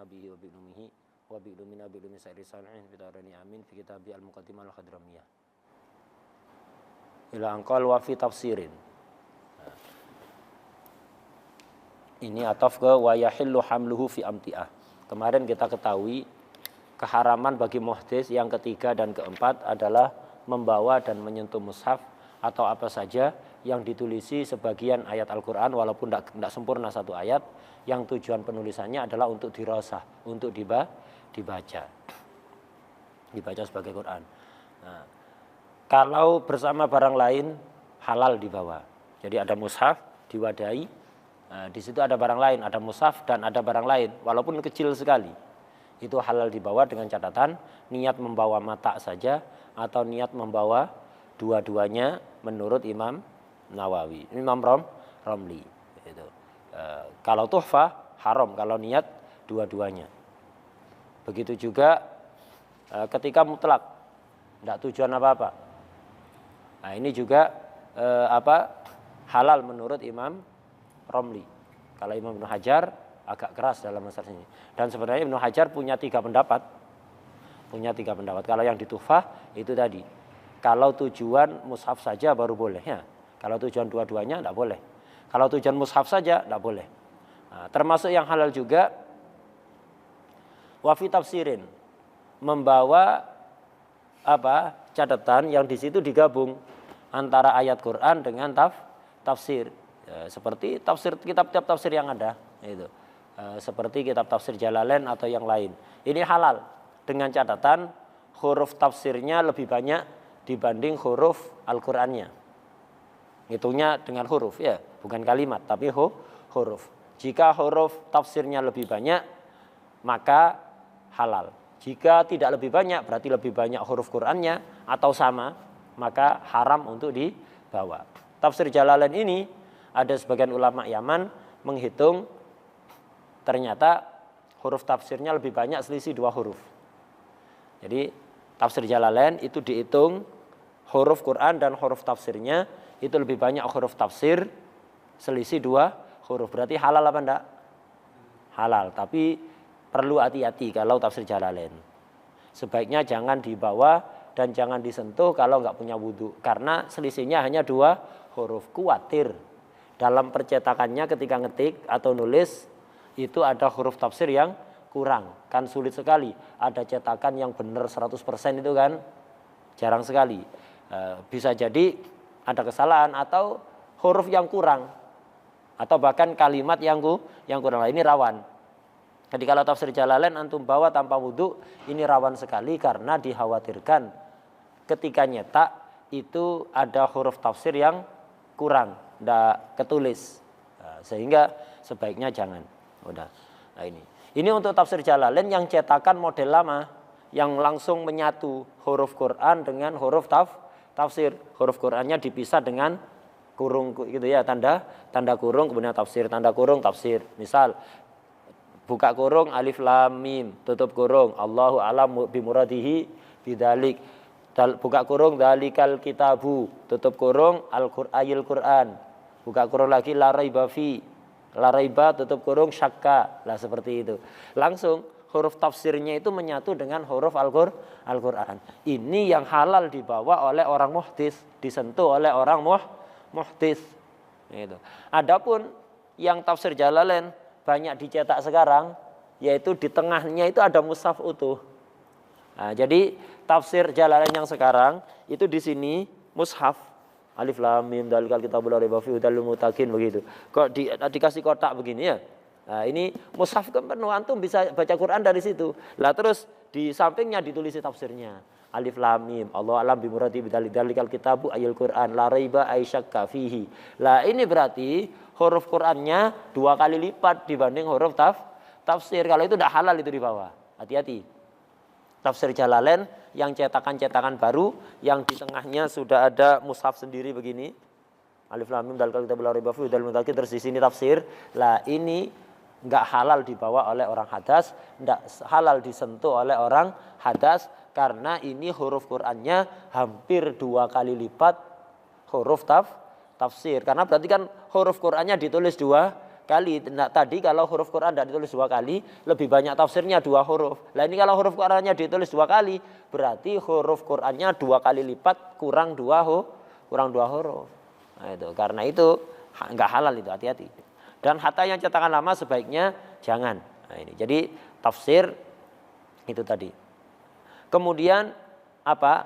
abihi wa bi'lumihi wa bi'lumina bi'lumi sa'iri salihin fitarani amin fi kitabi al-muqaddimah al-khadramiyah ila anqal wa fi tafsirin. Ini ataf ke wa yahillu hamluhu fi amti'ah. Kemarin kita ketahui keharaman bagi muhdits yang ketiga dan keempat adalah membawa dan menyentuh mushaf atau apa saja yang ditulisi sebagian ayat Al-Quran walaupun tidak sempurna satu ayat, yang tujuan penulisannya adalah untuk dirasah, untuk dibaca sebagai Quran. Nah, kalau bersama barang lain halal dibawa. Jadi ada mushaf diwadahi, nah, di situ ada barang lain, ada mushaf dan ada barang lain walaupun kecil sekali. Itu halal dibawa dengan catatan niat membawa mata saja atau niat membawa dua-duanya menurut Imam Nawawi, Imam Romli. Itu. Kalau tuhfah haram kalau niat dua-duanya. Begitu juga ketika mutlak, tidak tujuan apa-apa. Nah ini juga halal menurut Imam Romli. Kalau Imam Ibnu Hajar agak keras dalam masalah ini. Dan sebenarnya Ibnu Hajar punya tiga pendapat. Kalau yang di tuhfah itu tadi. Kalau tujuan mushaf saja baru boleh ya. Kalau tujuan dua-duanya tidak boleh. Kalau tujuan mushaf saja tidak boleh. Nah, termasuk yang halal juga wafi tafsirin, membawa catatan yang di situ digabung antara ayat Quran dengan tafsir. Ya, seperti kitab-kitab tafsir yang ada itu. Seperti kitab tafsir Jalalain atau yang lain. Ini halal dengan catatan huruf tafsirnya lebih banyak dibanding huruf Al-Qur'annya. Hitungnya dengan huruf ya, bukan kalimat tapi huruf. Jika huruf tafsirnya lebih banyak maka halal. Jika tidak lebih banyak berarti lebih banyak huruf Qur'annya atau sama, maka haram untuk dibawa. Tafsir Jalalain ini ada sebagian ulama Yaman menghitung ternyata huruf tafsirnya lebih banyak selisih 2 huruf. Jadi tafsir Jalalain itu dihitung huruf Quran dan huruf tafsirnya itu lebih banyak huruf tafsir selisih 2 huruf. Berarti halal apa enggak? Halal, tapi perlu hati-hati kalau tafsir Jalalain. Sebaiknya jangan dibawa dan jangan disentuh kalau enggak punya wudu. Karena selisihnya hanya 2 huruf. Kuatir dalam percetakannya ketika ngetik atau nulis itu ada huruf tafsir yang kurang. Kan sulit sekali. Ada cetakan yang benar 100% itu kan jarang sekali. Bisa jadi ada kesalahan atau huruf yang kurang atau bahkan kalimat yang kurang. Ini rawan. Jadi kalau tafsir Jalalain antum bawa tanpa wudu ini rawan sekali karena dikhawatirkan ketika nyetak itu ada huruf tafsir yang kurang, tidak ketulis. Sehingga sebaiknya jangan. Udah. Nah ini untuk tafsir Jalalain yang cetakan model lama yang langsung menyatu huruf Quran dengan huruf tafsir. Huruf Qurannya dipisah dengan kurung gitu ya, tanda kurung kemudian tafsir, tanda kurung tafsir. Misal buka kurung alif lam mim, tutup kurung Allahu a'lam bimuradihi bidzalik. Buka kurung dzalikal kitabu, tutup kurung al-Qur'anil Qur'an. Buka kurung lagi la raiba fi. La raiba tutup kurung syakka. Lah seperti itu. Langsung huruf tafsirnya itu menyatu dengan huruf Al-Quran. Ini yang halal dibawa oleh orang muhdits, disentuh oleh orang muhdits. Gitu. Adapun yang tafsir Jalalain banyak dicetak sekarang, yaitu di tengahnya itu ada mushaf utuh. Nah, jadi tafsir Jalalain yang sekarang itu di sini mushaf alif lam mim dzalikal kitabul la raiba fihi hudal lil muttaqin begitu. Kok dikasih kotak begini ya? Nah, ini mushaf kan penuh, antum bisa baca Quran dari situ. Lah terus di sampingnya ditulis tafsirnya. Alif lam mim, Allah alam bimuradi bidzalikal kitabu ayil Quran la raiba aisyakka fihi. Lah ini berarti huruf Qurannya 2 kali lipat dibanding huruf tafsir. Kalau itu tidak halal itu dibawa. Hati-hati. Tafsir Jalalain yang cetakan-cetakan baru yang di tengahnya sudah ada mushaf sendiri begini. Alif lam mim dzalikal kitabul la raiba fihi hudal lil muttaqin, terus di sini tafsir. Lah ini enggak halal dibawa oleh orang hadas, enggak halal disentuh oleh orang hadas karena ini huruf Qur'annya hampir 2 kali lipat huruf tafsir. Karena berarti kan huruf Qur'annya ditulis kali. Nah, tadi kalau huruf Quran tidak ditulis 2 kali, lebih banyak tafsirnya 2 huruf. Nah ini kalau huruf Qurannya ditulis 2 kali, berarti huruf Qurannya 2 kali lipat kurang 2 huruf. Nah, itu karena itu nggak halal itu, hati-hati. Dan hatta yang cetakan lama sebaiknya jangan. Nah, ini jadi tafsir itu tadi. Kemudian apa?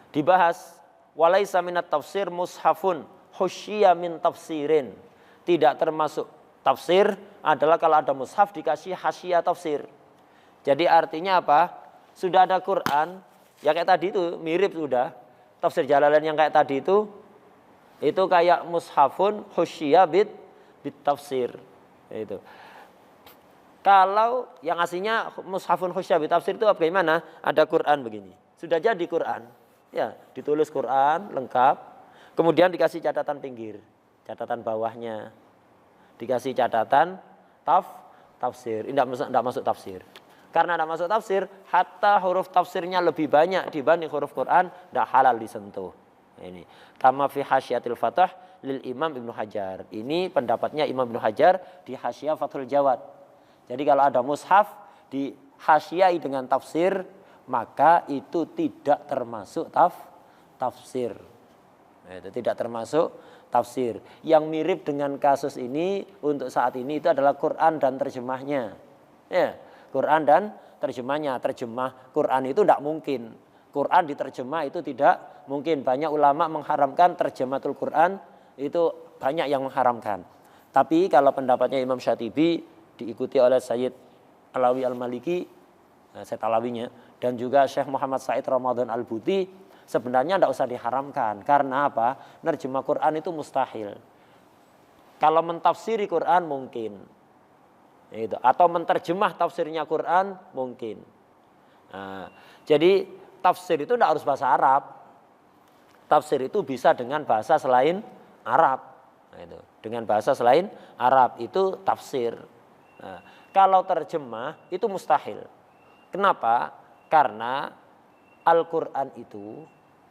Dibahas walaisa minat tafsir mushafun husyiya min tafsirin. Tidak termasuk tafsir adalah kalau ada mushaf dikasih hasyiah tafsir. Jadi artinya apa? Sudah ada Quran, ya kayak tadi itu mirip sudah. Tafsir Jalalain yang kayak tadi itu kayak mushafun husyiya bit tafsir. Itu. Kalau yang aslinya mushafun husyiya bit tafsir itu bagaimana? Ada Quran begini. Sudah jadi Quran. Ya, ditulis Quran lengkap. Kemudian dikasih catatan pinggir, catatan bawahnya. Dikasih catatan tafsir. Ini tidak masuk tafsir. Karena tidak masuk tafsir, hatta huruf tafsirnya lebih banyak dibanding huruf Quran, tidak halal disentuh. Ini kama fi hasyiatil Fathah lil Imam Ibnu Hajar. Ini pendapatnya Imam Ibnu Hajar di Hasyiah Fathul Jawad. Jadi kalau ada mushaf di hasyiai dengan tafsir, maka itu tidak termasuk tafsir. Itu tidak termasuk tafsir. Yang mirip dengan kasus ini untuk saat ini itu adalah Quran dan terjemahnya. Ya, Quran dan terjemahnya. Terjemah Quran itu tidak mungkin. Quran diterjemah itu tidak mungkin. Banyak ulama mengharamkan terjematul Quran, itu banyak yang mengharamkan. Tapi kalau pendapatnya Imam Syatibi diikuti oleh Sayyid Alawi Al-Maliki, Sayyid Alawinya, dan juga Syekh Muhammad Said Ramadan Al-Buti, sebenarnya tidak usah diharamkan. Karena apa? Nerjemah Quran itu mustahil. Kalau mentafsiri Quran mungkin. Itu. Atau menterjemah tafsirnya Quran mungkin. Nah, jadi tafsir itu tidak harus bahasa Arab. Tafsir itu bisa dengan bahasa selain Arab. Nah, itu. Dengan bahasa selain Arab itu tafsir. Nah, kalau terjemah itu mustahil. Kenapa? Karena Al-Quran itu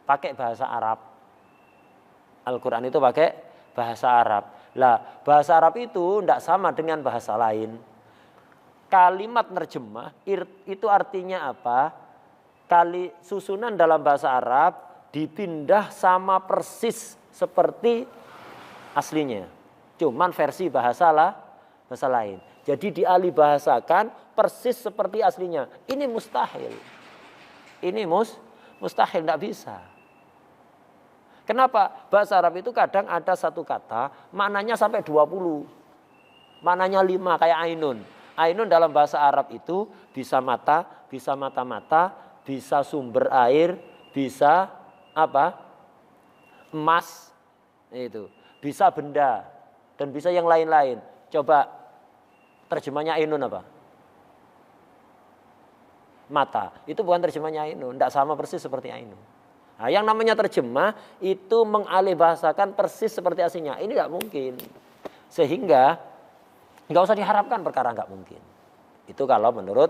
pakai bahasa Arab. Al-Quran itu pakai bahasa Arab. Lah, bahasa Arab itu tidak sama dengan bahasa lain. Kalimat nerjemah itu artinya apa? Susunan dalam bahasa Arab dipindah sama persis seperti aslinya. Cuman versi bahasa lain. Jadi dialih bahasakan persis seperti aslinya. Ini mustahil. Ini mustahil, tidak bisa. Kenapa? Bahasa Arab itu kadang ada satu kata, maknanya sampai 20. Maknanya 5, kayak ainun. Ainun dalam bahasa Arab itu bisa mata, bisa mata-mata, bisa sumber air, bisa apa? Emas, itu. Bisa benda, dan bisa yang lain-lain. Coba terjemahnya ainun apa? Mata. Itu bukan terjemahnya ainun, tidak sama persis seperti ainun. Nah, yang namanya terjemah itu mengalih bahasakan persis seperti aslinya. Ini tidak mungkin. Sehingga nggak usah diharapkan perkara nggak mungkin. Itu kalau menurut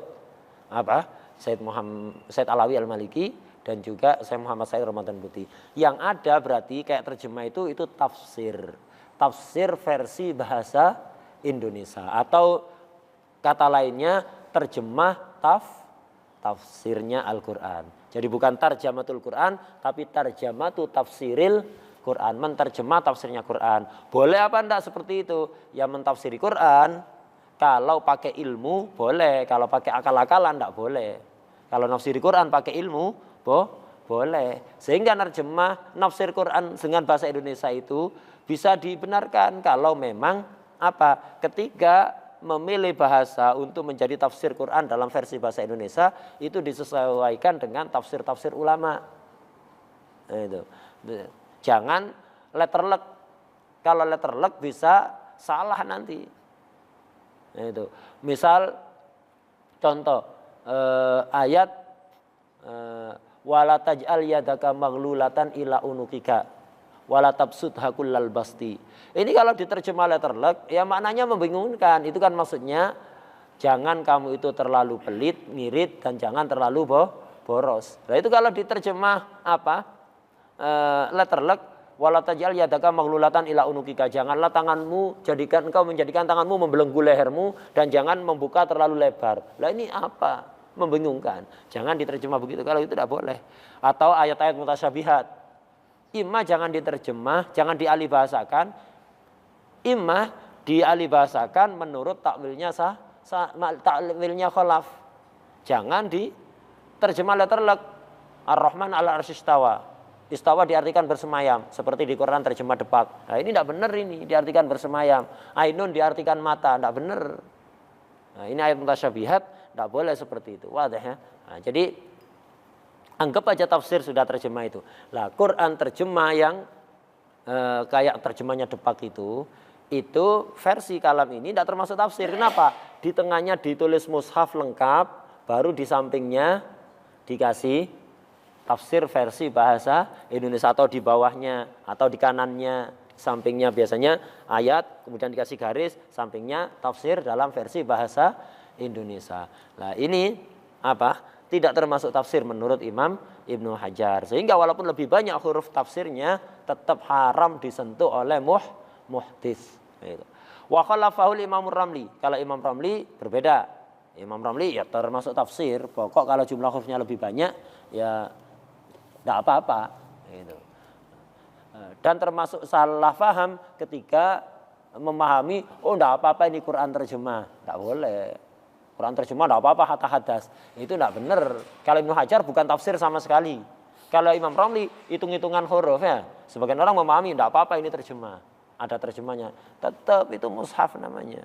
apa? Sayyid Alawi Al-Maliki dan juga Sayyid Muhammad Said Ramadan Buti. Yang ada berarti kayak terjemah itu tafsir. Tafsir versi bahasa Indonesia, atau kata lainnya terjemah tafsirnya Al-Quran. Jadi bukan tarjamatul Quran, tapi tarjamatu tafsiril Quran, menterjemah tafsirnya Quran. Boleh apa enggak seperti itu? Ya mentafsiri Quran kalau pakai ilmu boleh, kalau pakai akal-akalan enggak boleh. Kalau nafsiri Quran pakai ilmu boleh. Sehingga nerjemah nafsir Quran dengan bahasa Indonesia itu bisa dibenarkan kalau memang apa? Ketika memilih bahasa untuk menjadi tafsir Quran dalam versi bahasa Indonesia itu disesuaikan dengan tafsir-tafsir ulama. Itu. Jangan letterlek. Kalau letterlek bisa salah nanti. Itu. Misal contoh ayat wala taj'al yadaka maghlulatan ila unukika wala tabsutha kullal basti. Ini kalau diterjemah letterlek ya maknanya membingungkan. Itu kan maksudnya jangan kamu itu terlalu pelit, ngirit, dan jangan terlalu boros. Nah itu kalau diterjemah apa? Letterlek wala taj'al yadaka maghlulatan ila unukika. Janganlah tanganmu engkau menjadikan tanganmu membelenggu lehermu dan jangan membuka terlalu lebar. Lah ini apa? Membingungkan. Jangan diterjemah begitu, kalau itu tidak boleh. Atau ayat-ayat mutasyabihat. Imma jangan diterjemah, jangan dialih bahasakan. Imma dialih bahasakan menurut takwilnya takwilnya khalaf. Jangan diterjemah letterlek. Ar-Rahman 'ala arsy istawa. Istawa diartikan bersemayam, seperti di Quran terjemah depak. Nah ini tidak benar, ini diartikan bersemayam. Ainun diartikan mata, tidak benar. Nah ini ayat mutasyabihat, tidak boleh seperti itu. Wadah ya. Nah, jadi anggap aja tafsir sudah terjemah itu. Lah Quran terjemah yang kayak terjemahnya depak itu versi kalam ini tidak termasuk tafsir. Kenapa? Di tengahnya ditulis mushaf lengkap, baru di sampingnya dikasih tafsir versi bahasa Indonesia, atau di bawahnya atau di kanannya, sampingnya biasanya ayat, kemudian dikasih garis, sampingnya tafsir dalam versi bahasa Indonesia. Nah ini tidak termasuk tafsir menurut Imam Ibnu Hajar. Sehingga walaupun lebih banyak huruf tafsirnya, tetap haram disentuh oleh muhdits. Wa khalafahul Imam Ramli. Kalau Imam Ramli berbeda. Imam Ramli ya termasuk tafsir. Pokok kalau jumlah hurufnya lebih banyak ya tidak apa-apa. Dan termasuk salah paham ketika memahami, oh tidak apa-apa ini Quran terjemah. Tidak boleh. Quran terjemah tidak apa-apa, hatta hadas. Itu tidak benar. Kalau Ibnu Hajar bukan tafsir sama sekali. Kalau Imam Ramli hitung-hitungan huruf ya. Sebagian orang memahami tidak apa-apa ini terjemah. Ada terjemahnya. Tetap itu mushaf namanya.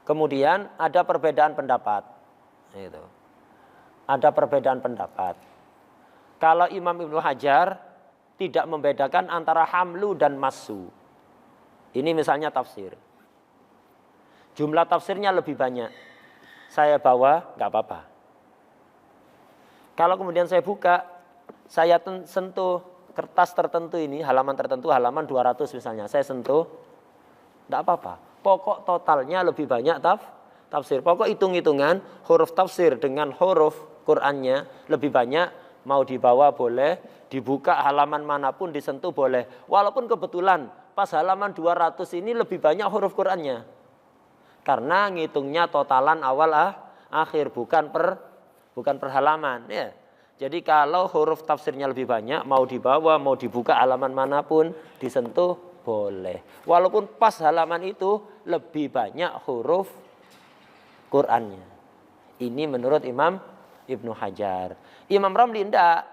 Kemudian ada perbedaan pendapat. Ada perbedaan pendapat. Kalau Imam Ibnu Hajar tidak membedakan antara hamlu dan massu. Ini misalnya tafsir. Jumlah tafsirnya lebih banyak. Saya bawa, nggak apa-apa. Kalau kemudian saya buka, saya sentuh kertas tertentu ini, halaman tertentu, halaman 200 misalnya. Saya sentuh, nggak apa-apa. Pokok totalnya lebih banyak tafsir. Pokok hitung-hitungan huruf tafsir dengan huruf Qur'annya lebih banyak, mau dibawa boleh, dibuka halaman manapun disentuh boleh. Walaupun kebetulan pas halaman 200 ini lebih banyak huruf Qur'annya. Karena ngitungnya totalan awal akhir, bukan per halaman ya. Jadi kalau huruf tafsirnya lebih banyak, mau dibawa, mau dibuka halaman manapun disentuh boleh. Walaupun pas halaman itu lebih banyak huruf Qur'annya. Ini menurut Imam Ibnu Hajar. Imam Ramli tidak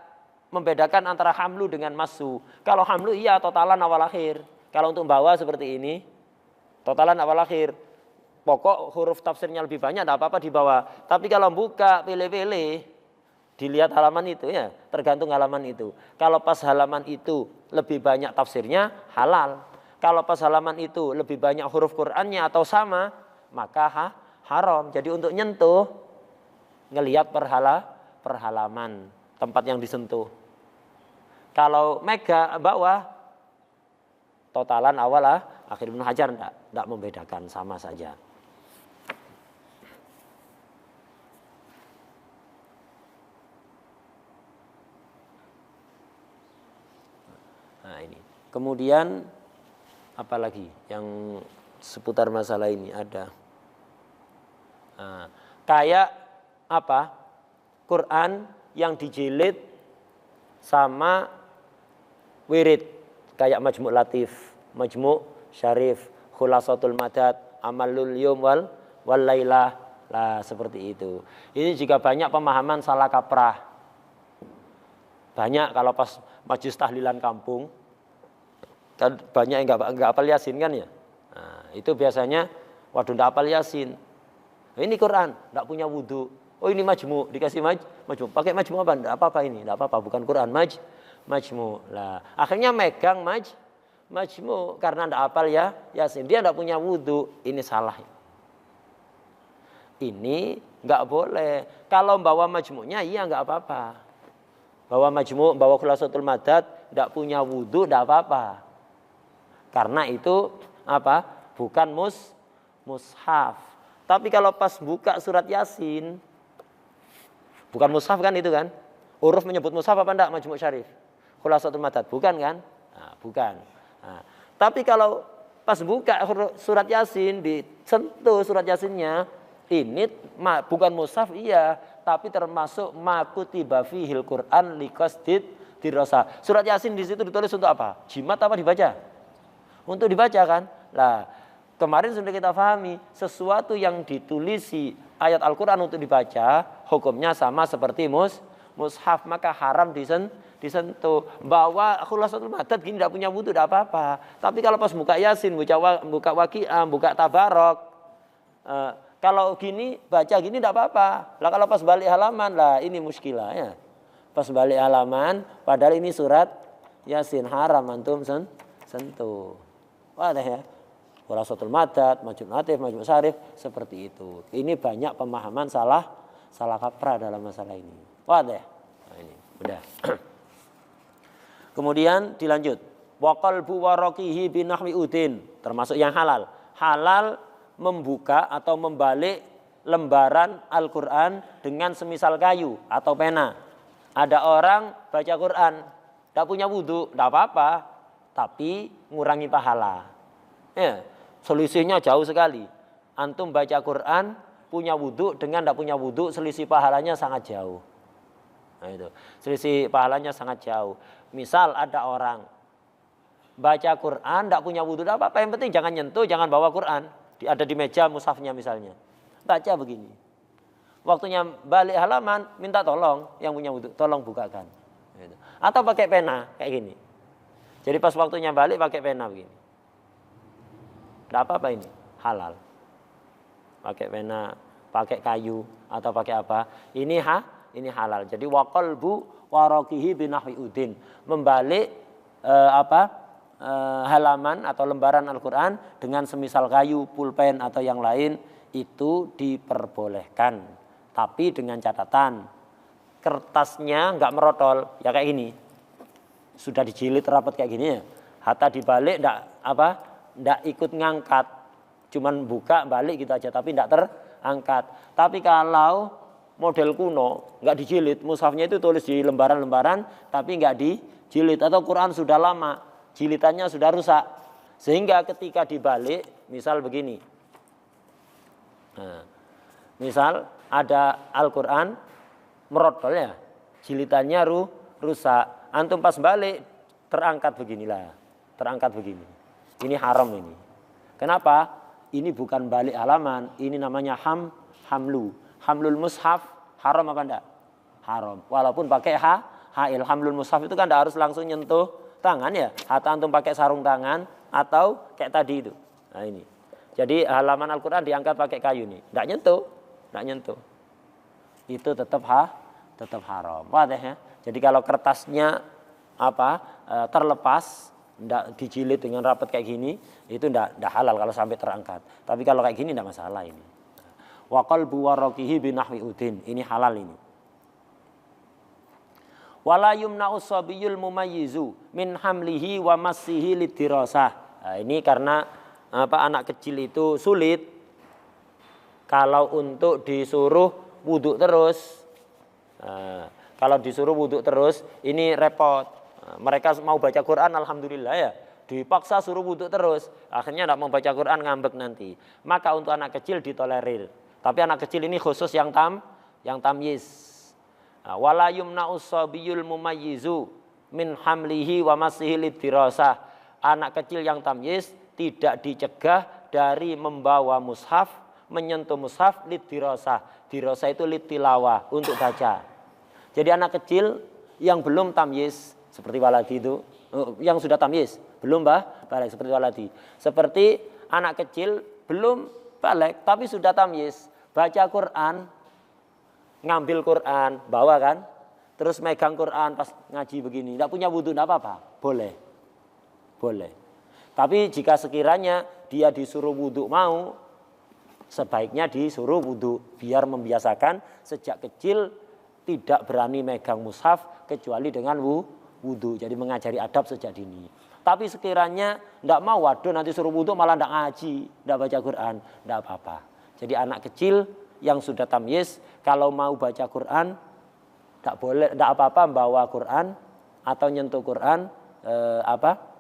membedakan antara hamlu dengan massu. Kalau hamlu iya totalan awal akhir. Kalau untuk bawa seperti ini, totalan awal akhir. Pokok huruf tafsirnya lebih banyak, tidak apa-apa dibawa. Tapi kalau buka pilih-pilih, dilihat halaman itu ya, tergantung halaman itu. Kalau pas halaman itu lebih banyak tafsirnya, halal. Kalau pas halaman itu lebih banyak huruf Qur'annya atau sama, maka haram. Jadi untuk nyentuh, ngelihat per halaman tempat yang disentuh. Kalau mega bawah, totalan awal akhir. Ibnu Hajar tidak membedakan, sama saja. Nah ini. Kemudian apalagi yang seputar masalah ini ada. Nah, kayak Quran yang dijilid sama wirid, kayak Majmu' Latif, Majmu' Syarif, Khulasatul Madad, Amalul Yom wal Lailah. Lah seperti itu. Ini juga banyak pemahaman salah kaprah. Banyak kalau pas majlis tahlilan kampung, kan banyak yang enggak hafal Yasin kan ya. Nah, itu biasanya waduh enggak hafal Yasin. Ini Quran, tidak punya wudhu. Oh ini majmu, dikasih majmu. Pakai majmu apa? Tidak apa-apa ini, tidak apa-apa. Bukan Quran, majmu. Lah, akhirnya megang majmu karena tidak hafal ya Yasin. Dia tidak punya wudhu. Ini salah. Ini nggak boleh. Kalau bawa majmunya, iya nggak apa-apa. Bawa majmu, bawa Khulasatul Madad, tidak punya wudhu, tidak apa-apa. Karena itu bukan mushaf. Tapi kalau pas buka surat Yasin, bukan mushaf kan itu kan? Uruf menyebut mushaf apa enggak Majmu' Syarif? Khulasatul Madad, bukan kan? Nah, bukan. Nah, tapi kalau pas buka surat Yasin, disentuh surat Yasinnya, ini bukan mushaf iya, tapi termasuk ma kutiba fihil Qur'an liqasdid dirasa. Surat Yasin di situ ditulis untuk apa? Jimat apa dibaca? Untuk dibaca kan? Lah, kemarin sudah kita pahami, sesuatu yang ditulisi ayat Al-Qur'an untuk dibaca, hukumnya sama seperti mushaf, maka haram disentuh. Bawa Khulasatul Madad gini tidak punya wudu tidak apa-apa. Tapi kalau pas buka Yasin, buka Waqiah, buka Tabarok, kalau gini baca gini tidak apa-apa. Lah kalau pas balik halaman lah ini muskilah ya. Pas balik halaman padahal ini surat Yasin, haram antum sentuh. Wadah ya. Khulasatul Madad, Majmu' Latif, Majmu' Syarif seperti itu. Ini banyak pemahaman salah kaprah dalam masalah ini. Wadah. Nah, ini udah. Kemudian dilanjut. Wa qalbu waraqihi binahwi udin, termasuk yang halal. Halal membuka atau membalik lembaran Al-Qur'an dengan semisal kayu atau pena. Ada orang baca Quran, tidak punya wudu, tidak apa-apa, tapi ngurangi pahala. Ya, selisihnya jauh sekali. Antum baca Quran, punya wudu dengan tidak punya wudu, selisih pahalanya sangat jauh. Nah itu, selisih pahalanya sangat jauh. Misal ada orang baca Quran, tidak punya wudu, tidak apa-apa. Yang penting jangan nyentuh, jangan bawa Quran. Ada di meja mushafnya misalnya. Baca begini. Waktunya balik halaman, minta tolong yang punya wudu, tolong bukakan. Gitu. Atau pakai pena, kayak gini. Jadi pas waktunya balik pakai pena begini. Tidak apa-apa ini, halal. Pakai pena, pakai kayu, atau pakai apa. Ini halal. Jadi wa qalbu waraqihi binahwi udin. Membalik halaman atau lembaran Al-Quran dengan semisal kayu, pulpen atau yang lain itu diperbolehkan, tapi dengan catatan kertasnya nggak merotol ya kayak gini, sudah dijilid rapat kayak gini ya, hatta dibalik nggak ikut ngangkat, cuman buka balik gitu aja tapi nggak terangkat. Tapi kalau model kuno nggak dijilid, mushafnya itu tulis di lembaran-lembaran tapi nggak dijilid, atau Quran sudah lama jilitannya sudah rusak, sehingga ketika dibalik, misal begini, nah, misal ada Al-Quran merotol ya, jilitannya rusak, antum pas balik terangkat beginilah, terangkat begini, ini haram ini. Kenapa? Ini bukan balik halaman, ini namanya hamlul mushaf. Haram apa enggak? Haram, walaupun pakai hail. Hamlul mushaf itu kan enggak harus langsung nyentuh tangan ya, atau antum pakai sarung tangan atau kayak tadi itu. Nah ini. Jadi halaman Al-Qur'an diangkat pakai kayu nih, enggak nyentuh. Itu tetap haram. Wadah ya. Jadi kalau kertasnya terlepas, enggak dijilid dengan rapat kayak gini, itu enggak halal kalau sampai terangkat. Tapi kalau kayak gini enggak masalah ini. Wa qalbu waraqihi binahwi udin, ini halal ini. Wala yumna'u sabiyul mumayyizu min hamlihi wa massihi lidirasah. Nah, ini karena anak kecil itu sulit kalau untuk disuruh wudhu terus. Nah, kalau disuruh wudhu terus ini repot. Nah, mereka mau baca Quran alhamdulillah ya, dipaksa suruh wudhu terus, akhirnya tidak mau baca Quran, ngambek nanti. Maka untuk anak kecil ditolerir. Tapi anak kecil ini khusus yang tamyiz. Wala yumna'us sabiyul mumayyizu min hamlihi wa masihi lidirasah. Anak kecil yang tamyiz tidak dicegah dari membawa mushaf, menyentuh mushaf lidirasah. Dirasah itu litilawah, untuk baca. Jadi anak kecil yang belum tamyiz seperti waladi itu, yang sudah tamyiz belum balik seperti waladi. Seperti anak kecil belum balik tapi sudah tamyiz, baca Quran, ngambil Quran, bawa kan, terus megang Quran pas ngaji begini, tidak punya wudu, tidak apa-apa, boleh. Tapi jika sekiranya dia disuruh wudu mau, sebaiknya disuruh wudu, biar membiasakan sejak kecil tidak berani megang mushaf kecuali dengan wudu. Jadi mengajari adab sejak dini. Tapi sekiranya tidak mau, waduh nanti suruh wudu malah tidak ngaji, tidak baca Quran, tidak apa-apa. Jadi anak kecil yang sudah tamyiz kalau mau baca Quran Tak boleh, tidak apa-apa bawa Quran atau nyentuh Quran apa